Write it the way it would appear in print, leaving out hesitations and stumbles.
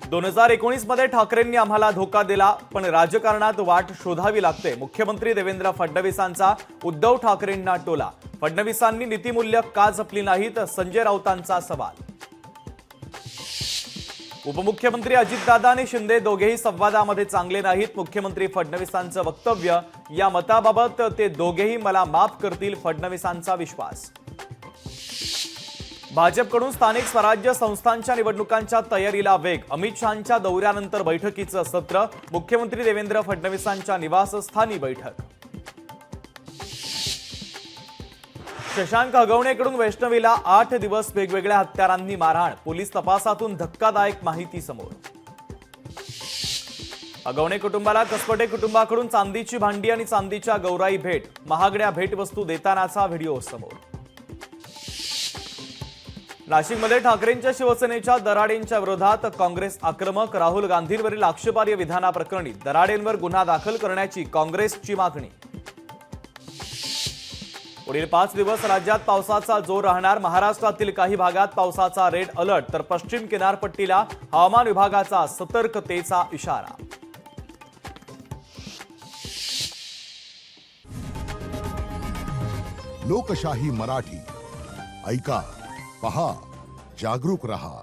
2019 मध्ये ठाकरेंनी आम्हाला धोका दिला, पण राजकारणात वाट शोधावी लागते. मुख्यमंत्री देवेंद्र फडणवीसांचा उद्धव ठाकरेंना टोला. फडणवीसांनी नीतिमूल्य का जपली नाहीत, संजय राऊतांचा सवाल. उपमुख्यमंत्री अजितदादा आणि शिंदे दोघेही संवादामध्ये चांगले नाहीत. मुख्यमंत्री फडणवीसांचं वक्तव्य. या मताबाबत ते दोघेही मला माफ करतील, फडणवीसांचा विश्वास. भाजपकडून स्थानिक स्वराज्य संस्थांच्या निवडणुकांच्या तयारीला वेग. अमित शहांच्या दौऱ्यानंतर बैठकीचं सत्र. मुख्यमंत्री देवेंद्र फडणवीसांच्या निवासस्थानी बैठक. शशांक हगवणेकडून वैष्णवीला 8 दिवस वेगवेगळ्या हत्यारांनी मारहाण. पोलीस तपासातून धक्कादायक माहिती समोर. हगवणे कुटुंबाला कसपटे कुटुंबाकडून चांदीची भांडी आणि चांदीच्या गौराई भेट. महागड्या भेटवस्तू देतानाचा व्हिडिओ समोर. नाशिकमध्ये ठाकरेंच्या शिवसेनेच्या दराडेंच्या विरोधात काँग्रेस आक्रमक. राहुल गांधींवरील आक्षेपार्ह विधानाप्रकरणी दराडेंवर गुन्हा दाखल करण्याची काँग्रेसची मागणी. पुढील 5 दिवस राज्यात पावसाचा जोर राहणार. महाराष्ट्रातील काही भागात पावसाचा रेड अलर्ट, तर पश्चिम किनारपट्टीला हवामान विभागाचा सतर्कतेचा इशारा. लोकशाही मराठी ऐका, पहा, जागरूक रहा.